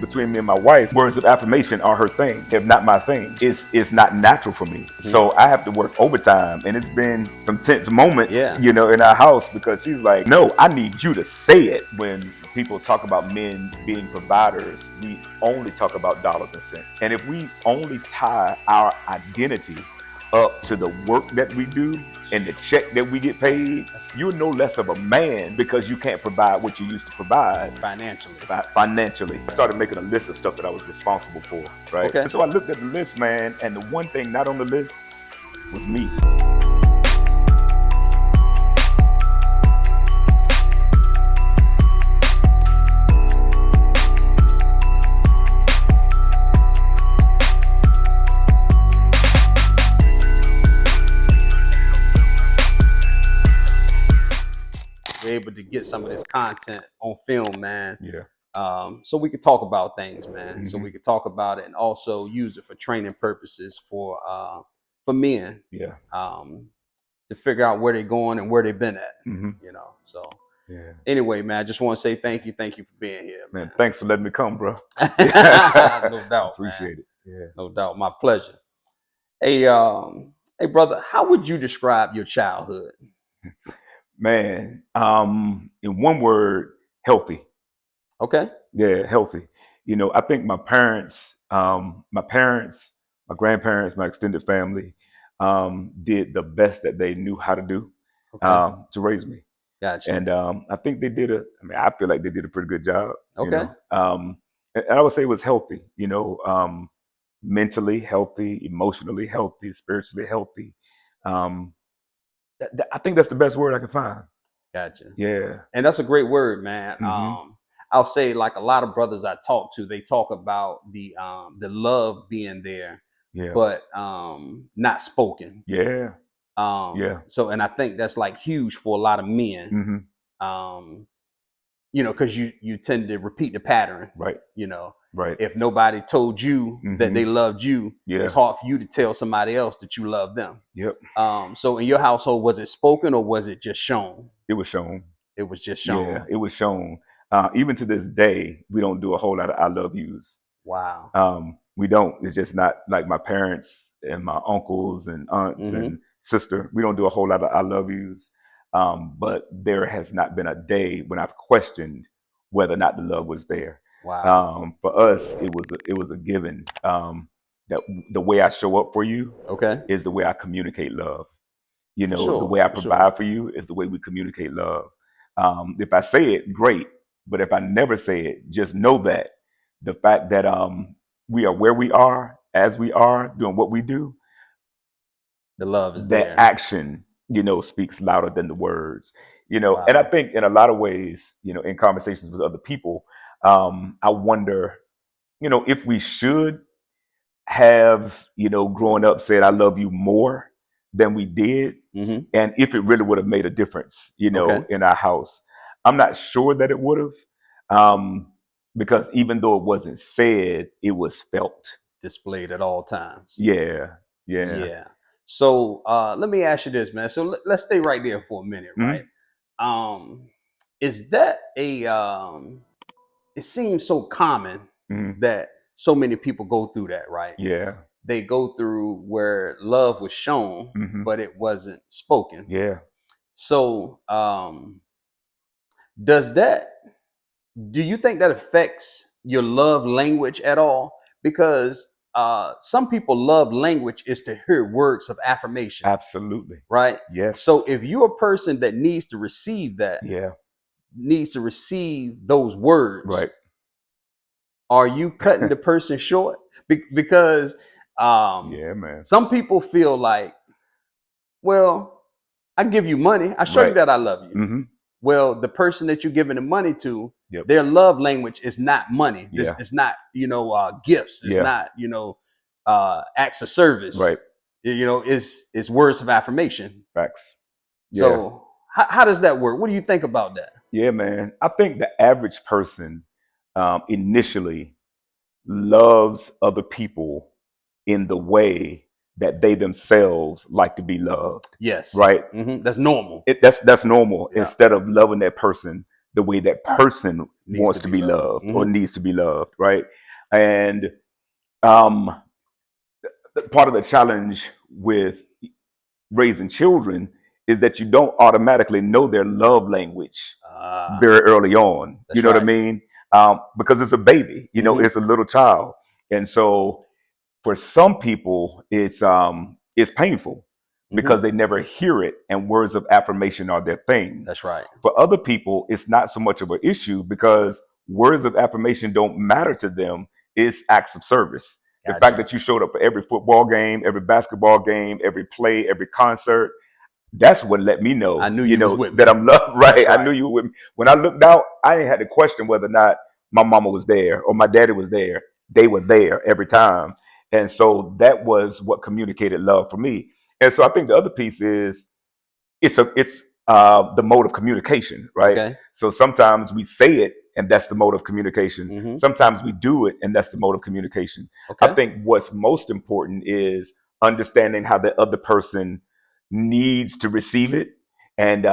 between me and my wife, words of affirmation are her thing, if not my thing. It's not natural for me. So I have to work overtime. And it's been some tense moments, Yeah. in our house because she's like, no, I need you to say it. When people talk about men being providers, we only talk about dollars and cents. And if we only tie our identity up to the work that we do and the check that we get paid, you're no less of a man because you can't provide what you used to provide Financially. financially. I started making a list of stuff that I was responsible for, right? Okay. And so I looked at the list, man, and the one thing not on the list was me. We're able to get some of this content on film, man. Yeah. So we could talk about things, man. So Mhm. we could talk about it and also use it for training purposes for men, Yeah. to figure out where they're going and where they've been at, Hmm. So Yeah. anyway, man, I just want to say thank you for being here, Man, thanks for letting me come, bro. No doubt, man. Appreciate it. Yeah. No doubt, my pleasure. Hey, brother, how would you describe your childhood? Man, in one word, healthy. Okay. Yeah, healthy. I think my grandparents, my extended family, did the best that they knew how to do, Okay. to raise me. Gotcha. And I think they did I feel like they did a pretty good job. Okay. And I would say it was healthy, mentally healthy, emotionally healthy, spiritually healthy. Um, I think that's the best word I can find. Gotcha. Yeah. And that's a great word, man. I'll say, like, a lot of brothers I talk to, they talk about the love being there, Yeah. but not spoken. Yeah. Yeah. So, and I think that's like huge for a lot of men. Hmm. Because you tend to repeat the pattern. Right. Right. If nobody told you that they loved you, Yeah. it's hard for you to tell somebody else that you love them. Yep. So in your household, was it spoken or was it just shown? It was shown. It was just shown. Yeah, it was shown. Even to this day, we don't do a whole lot of "I love yous." Wow. We don't. It's just not like my parents and my uncles and aunts and sister. We don't do a whole lot of "I love yous." But there has not been a day when I've questioned whether or not the love was there. Wow. For us, it was a given. That the way I show up for you Okay. is the way I communicate love. For The sure. way I For sure. provide for you is the way we communicate love. If I say it, great. But if I never say it, just know that the fact that we are where we are, as we are, doing what we do, The love is that there. action, speaks louder than the words. Wow. And I think in a lot of ways, in conversations with other people, I wonder, if we should have, growing up said, I love you more than we did. Mm-hmm. And if it really would have made a difference, Okay. in our house. I'm not sure that it would have, because even though it wasn't said, it was felt. Displayed at all times. Yeah. Yeah. So let me ask you this, man. So let's stay right there for a minute, right? Is that it seems so common that so many people go through that, right? Yeah. They go through where love was shown, but it wasn't spoken. Yeah. So do you think that affects your love language at all? Because some people love language is to hear words of affirmation. Absolutely. Right? Yes. So if you're a person that needs to receive that, needs to receive those words, right. Are you cutting the person short? Because man. Some people feel like, well, I give you money. I show you that I love you. Well, the person that you're giving the money to, their love language is not money. It's not, gifts. It's not, acts of service. Right. It's words of affirmation. Facts. So how does that work? What do you think about that? Yeah, man. I think the average person initially loves other people in the way that they themselves like to be loved. Yes. Right. That's normal. That's normal. Instead of loving that person the way that person wants to be loved or needs to be loved, right? And um, part of the challenge with raising children is that you don't automatically know their love language very early on. You know what I mean? Because it's a baby, you know, it's a little child, and so for some people, it's painful because they never hear it, and words of affirmation are their thing. That's right. For other people, it's not so much of an issue because words of affirmation don't matter to them. It's acts of service. The fact that you showed up for every football game, every basketball game, every play, every concert, that's what let me know, I knew you was with me. that I'm loved. Right. I knew you were with me. When I looked out, I didn't have to question whether or not my mama was there or my daddy was there. They were there every time. And so that was what communicated love for me. And so I think the other piece is it's the mode of communication, right? Okay. So sometimes we say it and that's the mode of communication. Sometimes we do it and that's the mode of communication. Okay. I think what's most important is understanding how the other person needs to receive it, and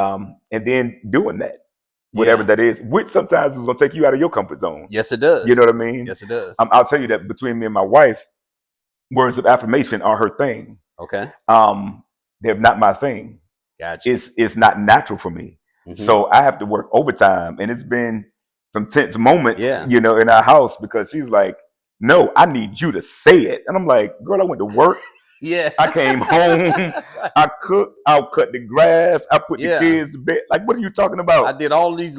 then doing that, whatever that is, which sometimes is going to take you out of your comfort zone. Yes, it does. You know what I mean? Yes, it does. I'll tell you that between me and my wife, words of affirmation are her thing. Okay. They're not my thing. Gotcha. It's not natural for me. So I have to work overtime, and it's been some tense moments, you know, in our house because she's like, "No, I need you to say it," and I'm like, "Girl, I went to work." Yeah. I came home, I cooked, I cut the grass, I put the kids to bed. Like, what are you talking about? I did all these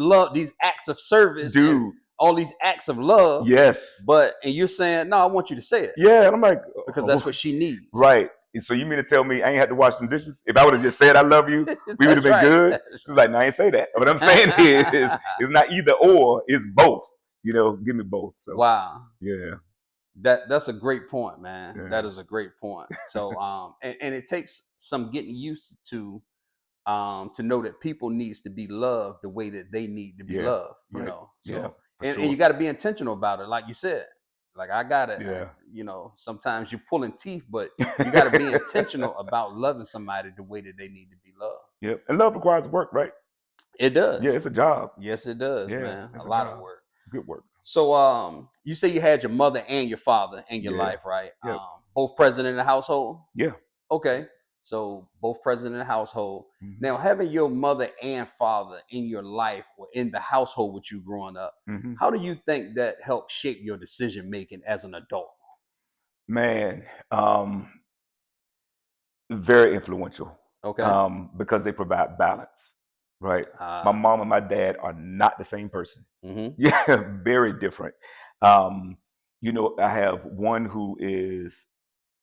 acts of service, dude. All these acts of love. Yes. And you're saying, no, I want you to say it. Yeah, and I'm like, because that's what she needs. Right. And so you mean to tell me I ain't had to wash some dishes? If I would have just said I love you, we would have been good. She's like, no, I ain't say that. What I'm saying is it's not either or, it's both. You know, give me both. So, wow. Yeah. That's a great point, man. Yeah. That is a great point. So and it takes some getting used to know that people needs to be loved the way that they need to be loved, you know. So and you got to be intentional about it, like you said. Like I got it. You know, sometimes you're pulling teeth, but you got to be intentional about loving somebody the way that they need to be loved. Yeah, and love requires work, right? It does. Yeah, it's a job. Yes, it does, man. A lot of work. Good work. So, you say you had your mother and your father in your life, right? Yep. Both present in the household? Yeah. Okay. So both present in the household. Now, having your mother and father in your life or in the household with you growing up, how do you think that helped shape your decision making as an adult? Man, very influential. Okay. Because they provide balance. Right. My mom and my dad are not the same person. Yeah, very different. You know, I have one who is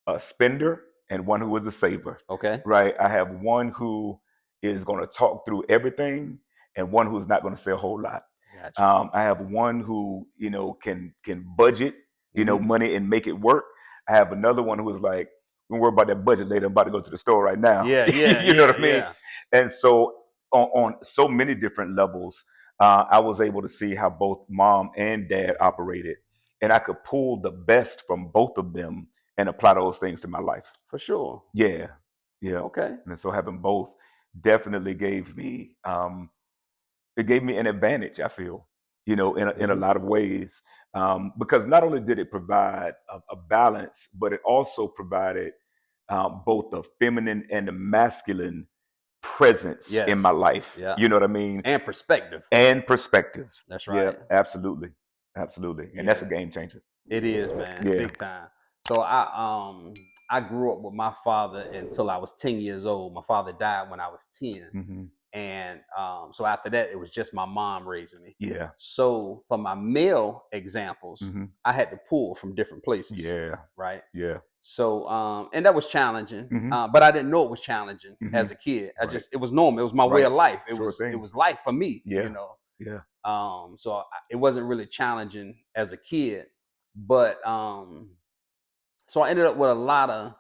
a spender and one who is a saver. Okay. Right. I have one who is going to talk through everything and one who's not going to say a whole lot. Gotcha. I have one who, you know, can budget, you know, money and make it work. I have another one who is like, don't worry about that budget later. I'm about to go to the store right now. Yeah. You know what I mean? And so on so many different levels, I was able to see how both mom and dad operated. And I could pull the best from both of them and apply those things to my life. For sure. Yeah. Yeah. Okay. And so having both definitely gave me an advantage, I feel, you know, in a lot of ways. Because not only did it provide a balance, but it also provided both the feminine and the masculine presence in my life. Yeah. You know what I mean? And perspective. That's right. Yeah, absolutely. And that's a game changer. It is, man. Yeah. Big time. So I grew up with my father until I was 10 years old. My father died when I was 10. And so after that, it was just my mom raising me. Yeah. So for my male examples, I had to pull from different places. Yeah. Right. Yeah. So and that was challenging, but I didn't know it was challenging as a kid. It was normal. It was my way of life. It was life for me. Yeah. You know. Yeah. So it wasn't really challenging as a kid, but so I ended up with a lot of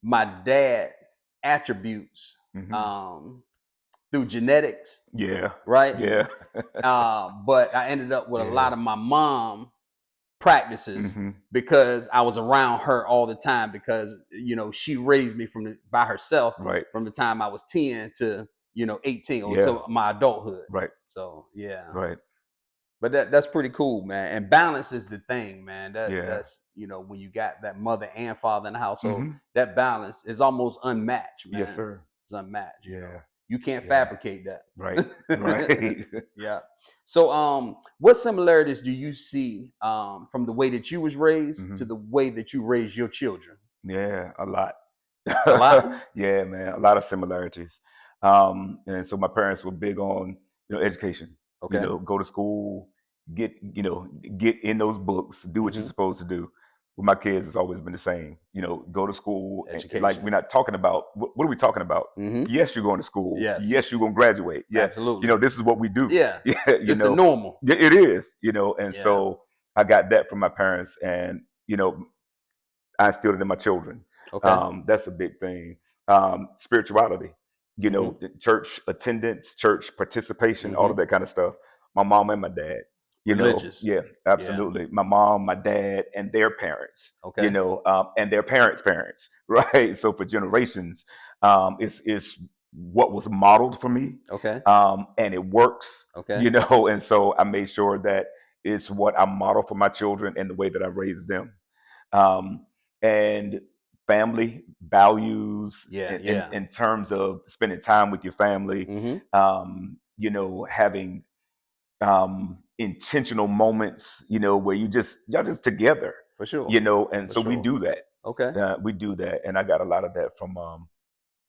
my dad attributes. Through genetics. Yeah. Right. Yeah. But I ended up with a lot of my mom practices because I was around her all the time because, you know, she raised me by herself right. from the time I was 10 to 18 or to my adulthood. Right. So yeah. Right. But that's pretty cool, man. And balance is the thing, man. That's when you got that mother and father in the household, that balance is almost unmatched, man. Yes, sir. It's unmatched. Yeah. You can't fabricate that. Right. Right. Yeah. So what similarities do you see from the way that you was raised to the way that you raise your children? Yeah, a lot. A lot? Yeah, man, a lot of similarities. And so my parents were big on, education. Okay. Go to school, get in those books, do what you're supposed to do. With my kids, it's always been the same. Go to school. Education. Like, we're not talking about, what are we talking about? Yes, you're going to school. Yes. Yes, you're going to graduate. Yeah. Absolutely. This is what we do. Yeah. Yeah. It's the normal. Yeah, it is. And so I got that from my parents, and I instilled it in my children. Okay. That's a big thing. Spirituality, church attendance, church participation, all of that kind of stuff. My mom and my dad. Religious. Yeah, absolutely. Yeah. My mom, my dad, and their parents. Okay. And their parents, right? So for generations, it's what was modeled for me. Okay. And it works. Okay. And so I made sure that it's what I model for my children and the way that I raise them. And family values in terms of spending time with your family, having intentional moments, where y'all just together. For sure. And so we do that. Okay. We do that. And I got a lot of that from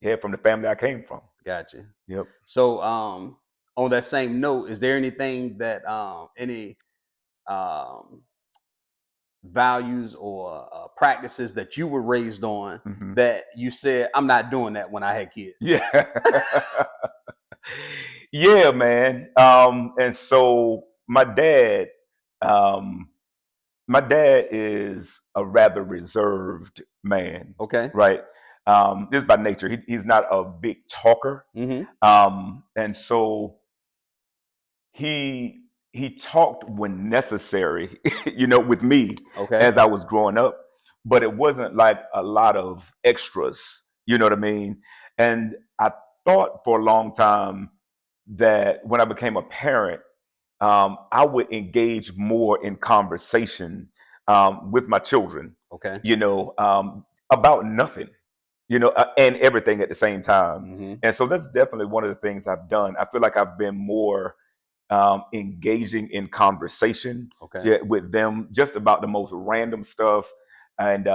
the family I came from. Gotcha. Yep. So on that same note, is there anything that any values or practices that you were raised on that you said, I'm not doing that when I had kids? Yeah. Yeah, man. And so my dad is a rather reserved man. Okay. Right. Just by nature, he's not a big talker. And so he talked when necessary, with me as I was growing up, but it wasn't like a lot of extras, you know what I mean? And I thought for a long time that when I became a parent, I would engage more in conversation with my children, about nothing, and everything at the same time. And so that's definitely one of the things I've done. I feel like I've been more engaging in conversation with them just about the most random stuff. And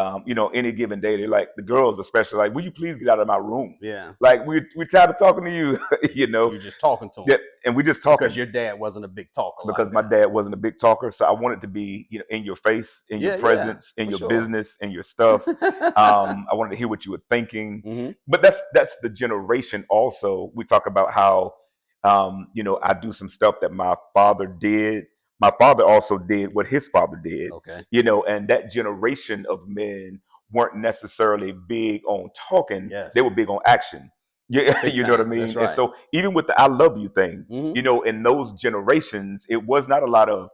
any given day, they're like, the girls especially, like, will you please get out of my room? Yeah. Like, we're tired of talking to you. You're just talking to them. Yeah, and we just talking because your dad wasn't a big talker. Because my dad wasn't a big talker, so I wanted to be, in your face, in your presence, in your business, in your stuff. I wanted to hear what you were thinking. But that's the generation. Also, we talk about how I do some stuff that my father did. My father also did what his father did. Okay. And that generation of men weren't necessarily big on talking. Yes. They were big on action. Yeah, you know what I mean? That's right. And so even with the I love you thing, in those generations, it was not a lot of,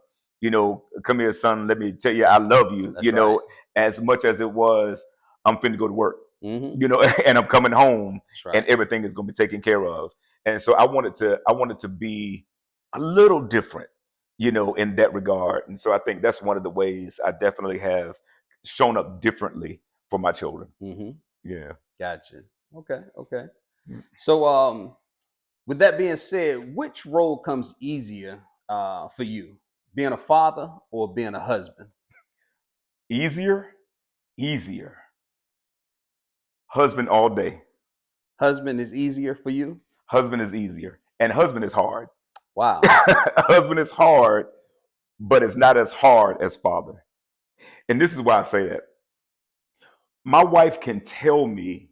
come here, son, let me tell you I love you, right. as much as it was, I'm finna go to work, and I'm coming home, and everything is gonna be taken care of. And so I wanted to be a little different, in that regard. And so I think that's one of the ways I definitely have shown up differently for my children. Yeah. Gotcha. Okay. So with that being said, which role comes easier for you, being a father or being a husband? Easier. Husband all day. Husband is easier for you? Husband is easier. And husband is hard. Wow. Husband is hard, but it's not as hard as father. And this is why I say that. My wife can tell me,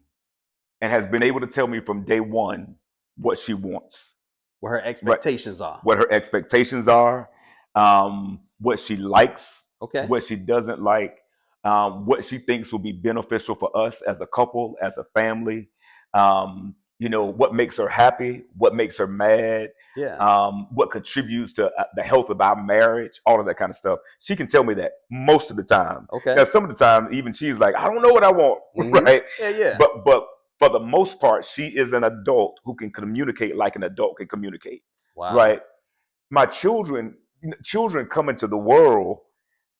and has been able to tell me from day one, what she wants. What her expectations are. What her expectations are, what she likes, what she doesn't like, what she thinks will be beneficial for us as a couple, as a family, what makes her happy, what makes her mad, what contributes to the health of our marriage, all of that kind of stuff. She can tell me that most of the time. Okay. Now, some of the time, even she's like, I don't know what I want, right? Yeah. But for the most part, she is an adult who can communicate like an adult can communicate. Wow. Right? My children come into the world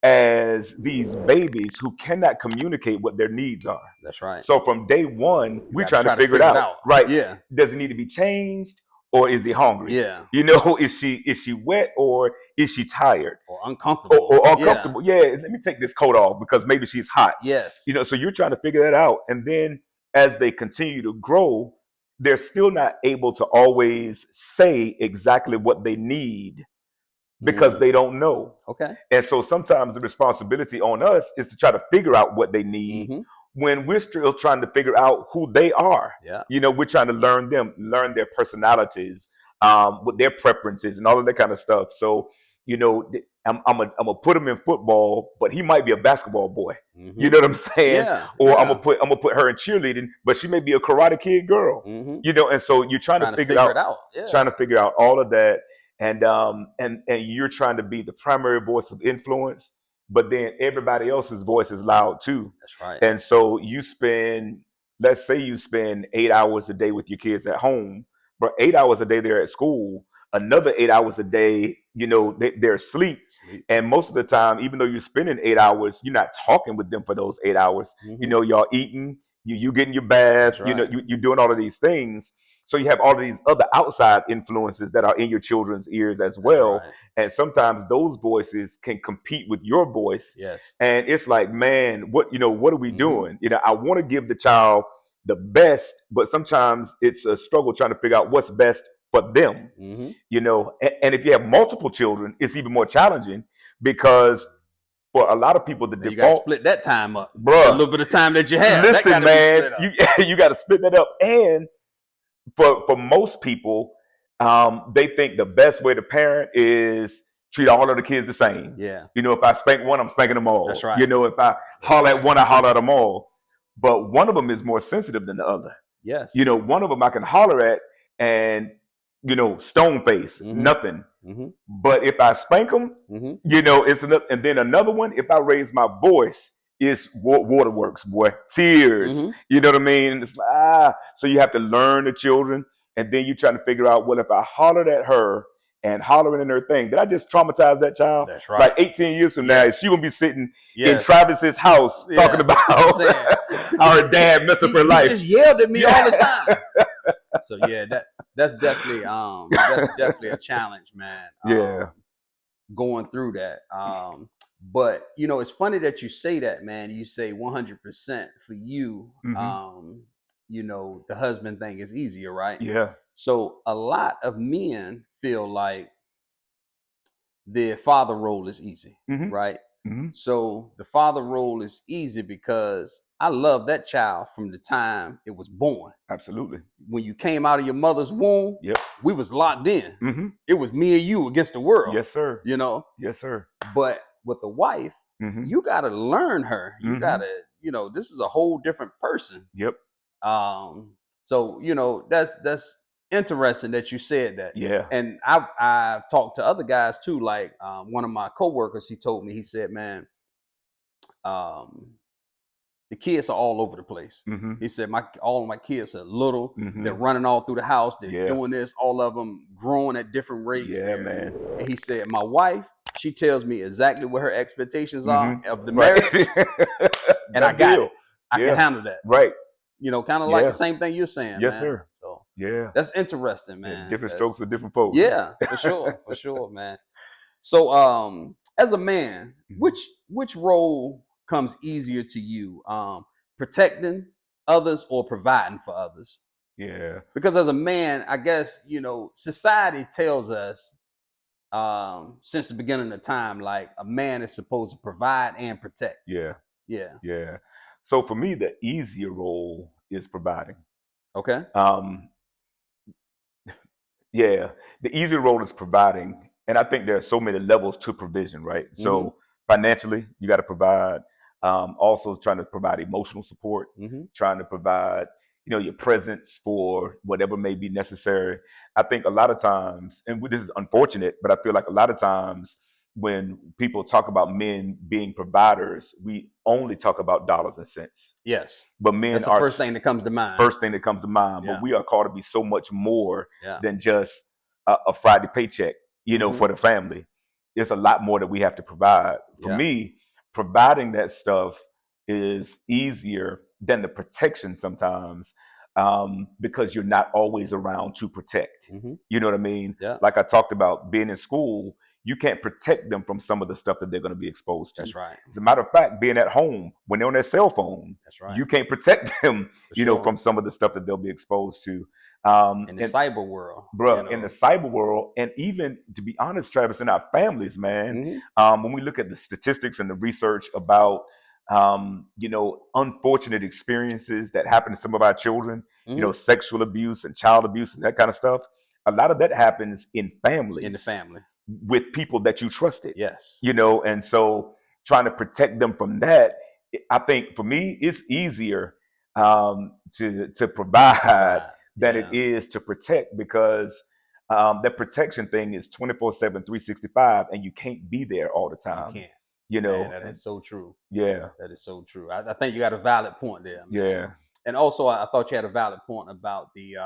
as these babies who cannot communicate what their needs are. That's right. So from day one, You we're gotta trying to try figure it out. Right? Yeah. Does it need to be changed, or is he hungry? Yeah. You know, is she wet, or is she tired? Or uncomfortable. Or uncomfortable. Yeah. Let me take this coat off because maybe she's hot. Yes. You know, so you're trying to figure that out. And then as they continue to grow, they're still not able to always say exactly what they need because they don't know. Okay. And so sometimes the responsibility on us is to try to figure out what they need when we're still trying to figure out who they are. Yeah. You know, we're trying to learn them, learn their personalities, with their preferences and all of that kind of stuff. So, you know, I'm gonna put him in football, but he might be a basketball boy. You know what I'm saying? Yeah. Or I'm gonna put her in cheerleading, but she may be a Karate Kid girl. You know, and so you're trying to figure it out. Yeah. Trying to figure out all of that. And you're trying to be the primary voice of influence, but then everybody else's voice is loud too. That's right. And so let's say you spend 8 hours a day with your kids at home, but 8 hours a day they're at school, another 8 hours a day, you know, they're asleep. And most of the time, even though you're spending 8 hours, you're not talking with them for those 8 hours. You know, y'all eating, you getting your bath, you know, you're doing all of these things. So you have all of these other outside influences that are in your children's ears as well. And sometimes those voices can compete with your voice. Yes. And it's like, man, what are we doing? You know, I want to give the child the best, but sometimes it's a struggle trying to figure out what's best for them. You know, and if you have multiple children, it's even more challenging because for a lot of people, the you default, got to split that time up, bruh. A little bit of time that you have. Listen, man, you got to split that up. And for most people, they think the best way to parent is treat all of the kids the same. Yeah. You know, if I spank one, I'm spanking them all. That's right. You know, if I holler at one, I holler at them all. But one of them is more sensitive than the other. Yes. You know, one of them I can holler at and, you know, stone face, nothing. But if I spank them, you know, it's enough. And then another one, if I raise my voice, it's waterworks, boy. Tears. You know what I mean? It's like, so you have to learn the children, and then you're trying to figure out, well, if I hollered at her and hollering in her thing, did I just traumatize that child? That's right. Like 18 years from now, is she gonna be sitting in Travis's house talking about how her dad messed up her life? He just yelled at me all the time. So yeah, that's definitely a challenge, man. Going through that. But you know, it's funny that you say that, man. You say 100% for you. You know, the husband thing is easier, right? Yeah. So a lot of men feel like the father role is easy, right? So the father role is easy because I love that child from the time it was born. Absolutely. When you came out of your mother's womb, we was locked in. It was me and you against the world. Yes, sir. You know? Yes, sir. But with the wife, you got to learn her. You got to, you know, this is a whole different person. Yep. So, you know, that's interesting that you said that. Yeah. And I talked to other guys too. Like one of my coworkers, he told me, he said, man, the kids are all over the place. He said, all of my kids are little. They're running all through the house. They're doing this. All of them growing at different rates. Yeah, man. And he said, my wife, she tells me exactly what her expectations are of the marriage. And I got it. I can handle that. Right. You know, kind of like the same thing you're saying. Yes, man. sir. So yeah, that's interesting, man. Different strokes for different folks. Yeah, for sure. For sure, man. So as a man, which role comes easier to you? Protecting others or providing for others? Yeah. Because as a man, I guess, you know, society tells us since the beginning of time, like a man is supposed to provide and protect. Yeah. Yeah. Yeah. So for me, the easier role is providing. Okay. Yeah, the easier role is providing, and I think there are so many levels to provision, right? So financially, you got to provide. Also, trying to provide emotional support, trying to provide, you know, your presence for whatever may be necessary. I think a lot of times, and this is unfortunate, but I feel like a lot of times when people talk about men being providers, we only talk about dollars and cents. Yes. But men That's the are first thing that comes to mind. First thing that comes to mind. Yeah. But we are called to be so much more Yeah. than just a Friday paycheck, you know, for the family. There's a lot more that we have to provide. For me, providing that stuff is easier than the protection sometimes, because you're not always around to protect. You know what I mean? Yeah. Like I talked about being in school, you can't protect them from some of the stuff that they're going to be exposed to. That's right. As a matter of fact, being at home when they're on their cell phone, that's right, you can't protect them, you know, from some of the stuff that they'll be exposed to. In the cyber world, bro, in the cyber world, and even to be honest, Travis, in our families, man, when we look at the statistics and the research about, you know, unfortunate experiences that happen to some of our children, you know, sexual abuse and child abuse and that kind of stuff, a lot of that happens in families, in the family, with people that you trusted. Yes. You know, and so trying to protect them from that, I think for me, it's easier to provide than it is to protect, because that protection thing is 24/7, 365, and you can't be there all the time. You can't. You know, man, that is so true. Yeah. That is so true. I think you got a valid point there, man. Yeah. And also, I thought you had a valid point about the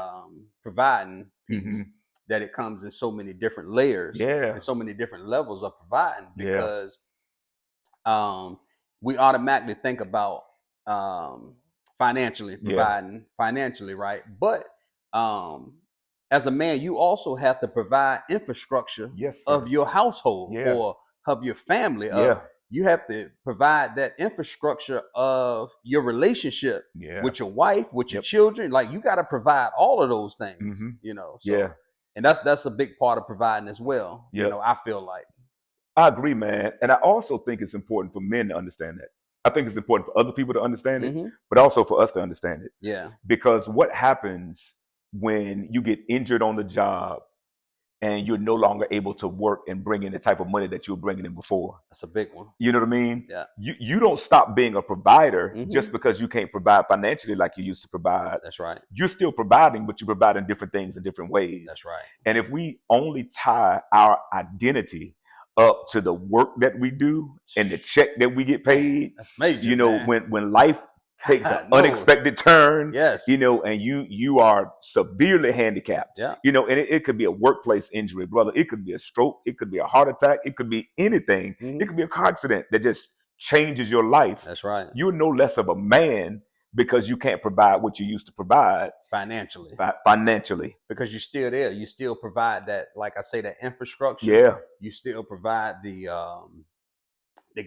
providing piece, that it comes in so many different layers, and so many different levels of providing, because we automatically think about financially providing financially, right? But as a man, you also have to provide infrastructure of your household or of your family. You have to provide that infrastructure of your relationship with your wife, with your children. Like, you got to provide all of those things, you know. So, and that's a big part of providing as well. You know, I feel like. I agree, man. And I also think it's important for men to understand that. I think it's important for other people to understand it, but also for us to understand it. Yeah. Because what happens when you get injured on the job and you're no longer able to work and bring in the type of money that you were bringing in before? That's a big one. You know what I mean? Yeah. You don't stop being a provider just because you can't provide financially like you used to provide. That's right. You're still providing, but you're providing different things in different ways. That's right. And if we only tie our identity up to the work that we do and the check that we get paid, that's major, you know, man. when life takes an unexpected turn, you know, and you are severely handicapped, you know, and it could be a workplace injury, brother. It could be a stroke. It could be a heart attack. It could be anything. It could be a car accident that just changes your life. That's right. You're no less of a man because you can't provide what you used to provide financially. Because you're still there. You still provide that, like I say, that infrastructure. Yeah. You still provide the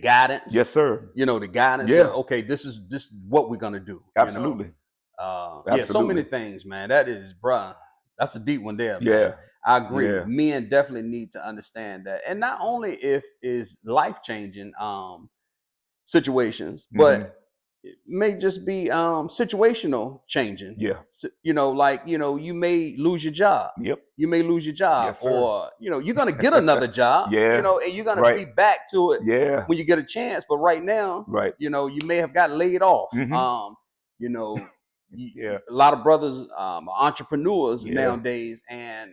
guidance. Yes, sir. You know, the guidance. Yeah. Okay, this is what we're gonna do. Absolutely. You know? Yeah, so many things, man. That is, bruh, that's a deep one there, man. Yeah. I agree. Yeah. Men definitely need to understand that. And not only if is life-changing situations, but it may just be situational changing. Yeah. So, you know, like, you know, you may lose your job. Yep. You may lose your job, or, you know, you're going to get another job, you know, and you're going to be back to it when you get a chance. But right now, you know, you may have got laid off. You know, a lot of brothers are entrepreneurs nowadays. And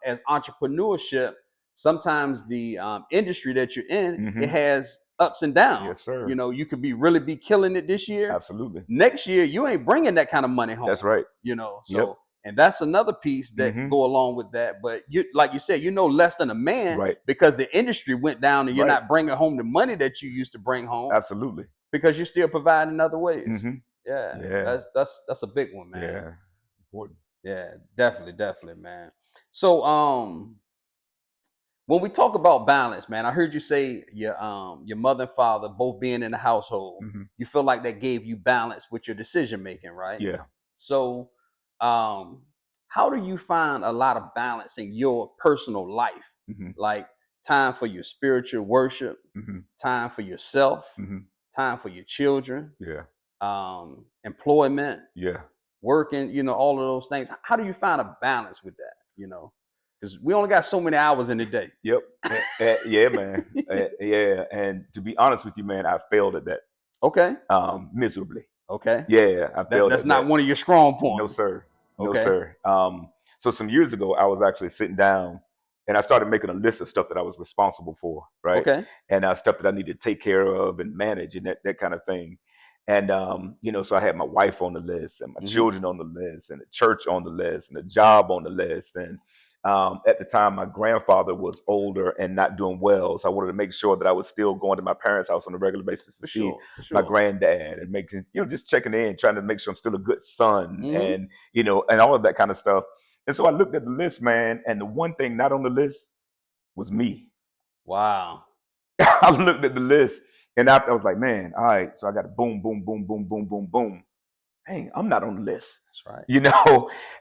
as entrepreneurship, sometimes the industry that you're in, it has ups and downs. Yes, sir. You know, you could really be killing it this year. Absolutely. Next year, you ain't bringing that kind of money home. That's right. You know, so and that's another piece that go along with that. But you, like you said, you know, less than a man, because the industry went down and you're not bringing home the money that you used to bring home. Absolutely. Because you're still providing in other ways. Yeah. That's a big one, man. Yeah. Important. Yeah, definitely, man. So when we talk about balance, man, I heard you say your mother and father both being in the household, you feel like that gave you balance with your decision making, right? Yeah. So how do you find a lot of balance in your personal life? Like time for your spiritual worship, time for yourself, time for your children, employment, working, you know, all of those things. How do you find a balance with that, you know? Because we only got so many hours in the day. Yep. Yeah, man. Yeah. And to be honest with you, man, I failed at that. Okay. Miserably. Okay. Yeah, I failed. That's not one of your strong points. No, sir. No, okay. sir. So some years ago, I was actually sitting down and I started making a list of stuff that I was responsible for, right? Okay. And stuff that I needed to take care of and manage and that kind of thing. And so I had my wife on the list and my children on the list and the church on the list and the job on the list. And at the time, my grandfather was older and not doing well, so I wanted to make sure that I was still going to my parents' house on a regular basis to see my granddad and making, just checking in, trying to make sure I'm still a good son, and and all of that kind of stuff. And so I looked at the list, man, and the one thing not on the list was me. Wow. I looked at the list and I was like, man, all right, so I got a boom, boom, boom, boom, boom, boom, boom. Hey, I'm not on the list. That's right.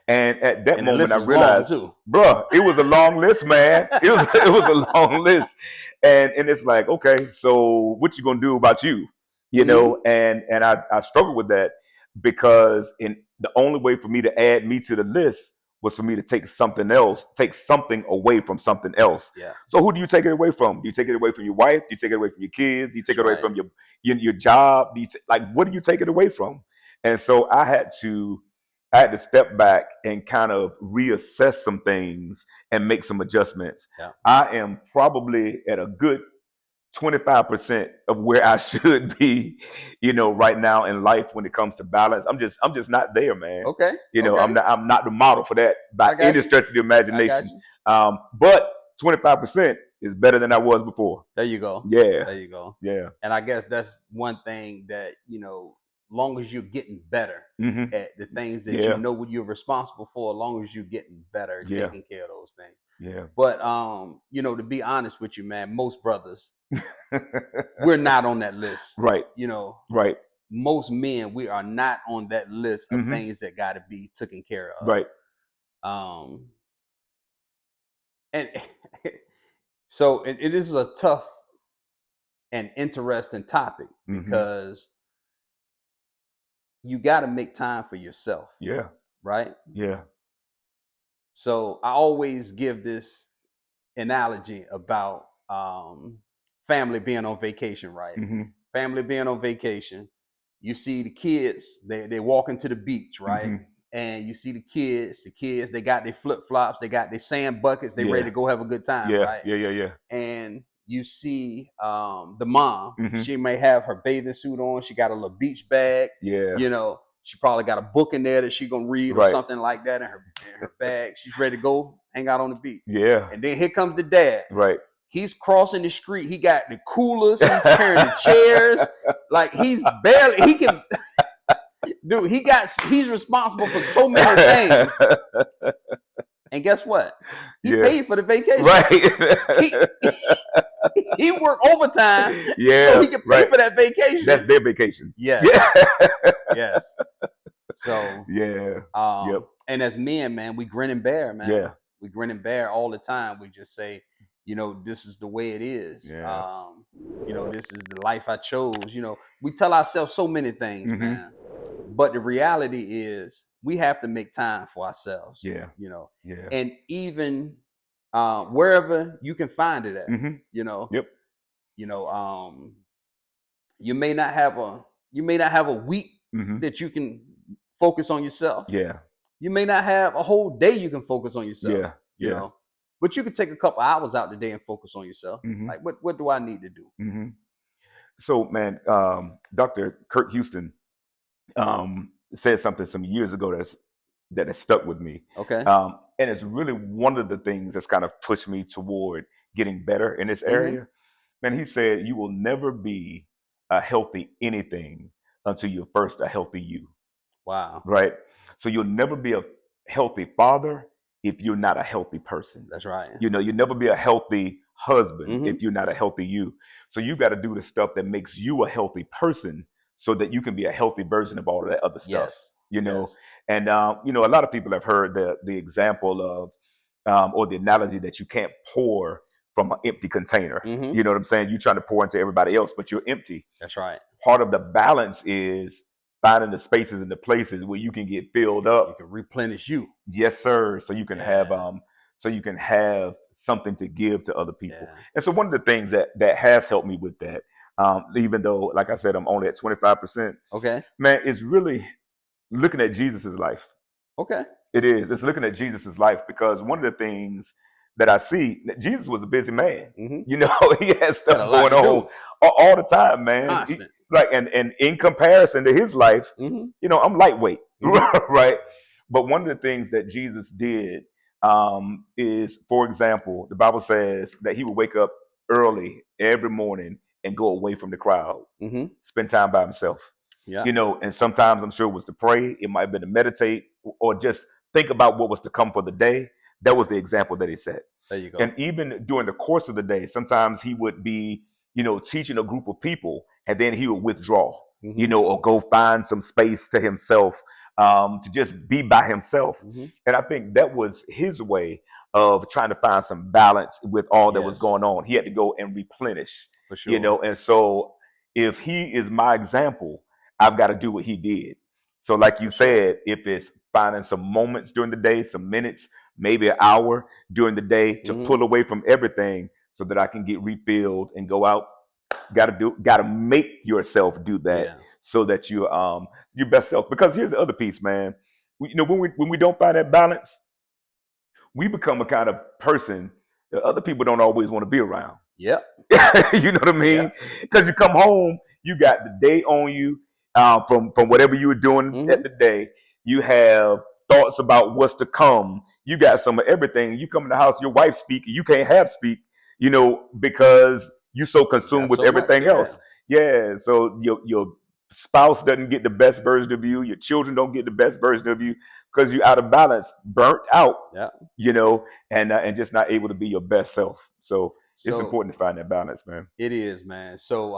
And at that moment I realized, bruh, it was a long list, man. It was a long list. And it's like, okay, so what you gonna do about you? And I struggled with that because the only way for me to add me to the list was for me to take something away from something else. Yeah. So who do you take it away from? Do you take it away from your wife? Do you take it away from your kids? Do you take it away from your job? What do you take it away from? And so I had to step back and kind of reassess some things and make some adjustments. Yeah. I am probably at a good 25% of where I should be, right now in life when it comes to balance. I'm just not there, man. Okay. I'm not the model for that by any stretch of the imagination. But 25% is better than I was before. There you go. Yeah. There you go. Yeah. And I guess that's one thing that, long as you're getting better at the things that what you're responsible for, as long as you're getting better at taking care of those things. Yeah. But to be honest with you, man, most brothers, we're not on that list. Right. Right. Most men, we are not on that list of things that got to be taken care of. Right. And so it is a tough and interesting topic because you got to make time for yourself. Yeah. Right. Yeah. So I always give this analogy about family being on vacation, right? Family being on vacation. You see the kids, they walking to the beach, right? And you see the kids, they got their flip-flops, they got their sand buckets, they ready to go have a good time, right? Yeah. And you see the mom, she may have her bathing suit on, she got a little beach bag. Yeah. She probably got a book in there that she gonna read or something like that in her bag. She's ready to go hang out on the beach. Yeah. And then here comes the dad. Right. He's crossing the street. He got the coolers. He's carrying the chairs. Like he can. Dude, he's responsible for so many things. And guess what? He paid for the vacation. Right. He worked overtime. Yeah. So he can pay for that vacation. That's their vacation. Yes. Yeah. Yes. So. Yeah. Yep. And as men, man, we grin and bear, man. Yeah. We grin and bear all the time. We just say, this is the way it is. Yeah. This is the life I chose. We tell ourselves so many things, man. But the reality is we have to make time for ourselves. Yeah. Yeah. And even wherever you can find it at, Yep. You may not have a week that you can focus on yourself. Yeah. You may not have a whole day you can focus on yourself. Yeah. But you can take a couple hours out today and focus on yourself. Like, what do I need to do? So, man, Dr. Kurt Houston said something some years ago that has stuck with me. Okay. And it's really one of the things that's kind of pushed me toward getting better in this area. Man, he said, you will never be a healthy anything until you're first a healthy you. Wow. Right? So you'll never be a healthy father if you're not a healthy person. That's right. You'll never be a healthy husband if you're not a healthy you. So you got to do the stuff that makes you a healthy person so that you can be a healthy version of all of that other stuff. Yes. And a lot of people have heard the example of or the analogy that you can't pour from an empty container. You know what I'm saying? You're trying to pour into everybody else, but you're empty. That's right. Part of the balance is finding the spaces and the places where you can get filled up. You can replenish you. Yes, sir. So you can have something to give to other people. Yeah. And so one of the things that has helped me with that, even though, like I said, I'm only at 25%. Okay. Man, is really looking at Jesus's life. Okay. It is. It's looking at Jesus's life, because one of the things that I see, Jesus was a busy man. Mm-hmm. You know, he had stuff Had a going lot to on do. all the time, man. Constant. Like, and in comparison to his life, Mm-hmm. you know, I'm lightweight, Mm-hmm. right? But one of the things that Jesus did is, for example, the Bible says that he would wake up early every morning and go away from the crowd, Mm-hmm. spend time by himself. Yeah. You know, and sometimes I'm sure it was to pray, it might have been to meditate, or just think about what was to come for the day. That was the example that he set. There you go. And even during the course of the day, sometimes he would be, you know, teaching a group of people, and then he would withdraw, Mm-hmm. you know, or go find some space to himself, to just be by himself. Mm-hmm. And I think that was his way of trying to find some balance with all that was Yes. going on. He had to go and replenish, For sure. you know. And so if he is my example, I've got to do what he did. So like you said, if it's finding some moments during the day, some minutes, maybe an hour during the day to Mm-hmm. pull away from everything so that I can get refilled and go out. Gotta make yourself do that so that you're your best self. Because here's the other piece, man. You know, when we don't find that balance, we become a kind of person that other people don't always want to be around. Yep. You know what I mean? Because you come home, you got the day on you, from whatever you were doing at the day. You have thoughts about what's to come. You got some of everything. You come in the house, your wife speak, you can't have speak, you know, because you so consumed with everything else. Yeah. So your spouse doesn't get the best version of you. Your children don't get the best version of you because you're out of balance, burnt out. Yeah. You know, and just not able to be your best self. So it's important to find that balance, man. It is, man. So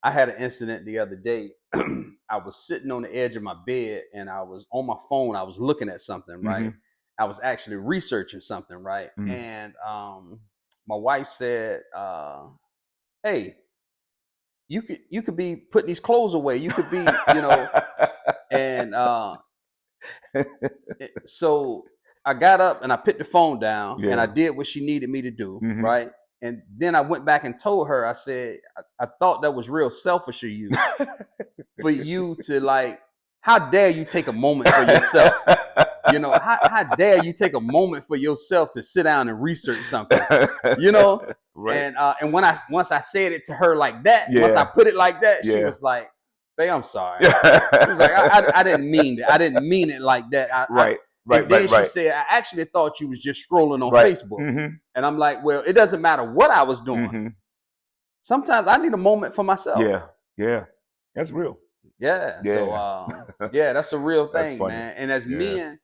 I had an incident the other day. I was sitting on the edge of my bed and I was on my phone. I was looking at something, right? I was actually researching something, right? And my wife said, "Hey, you could be putting these clothes away. You could be, you know." And so I got up and I put the phone down and I did what she needed me to do, right? And then I went back and told her, I said, I thought that was real selfish of you, for you to, like, how dare you take a moment for yourself? You know, how dare you take a moment for yourself to sit down and research something, you know? Right. And once I said it to her like that, once I put it like that, she was like, "Babe, I'm sorry." She was like, I didn't mean it. I didn't mean it like that. And then she said, "I actually thought you was just scrolling on Facebook." And I'm like, "Well, it doesn't matter what I was doing. Sometimes I need a moment for myself." Yeah. That's real. Yeah. So that's a real thing, man. And as men,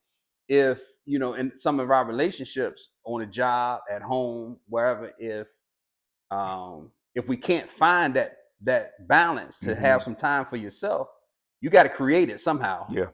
if, you know, in some of our relationships, on a job, at home, wherever, if we can't find that balance to have some time for yourself, you got to create it somehow. Yeah.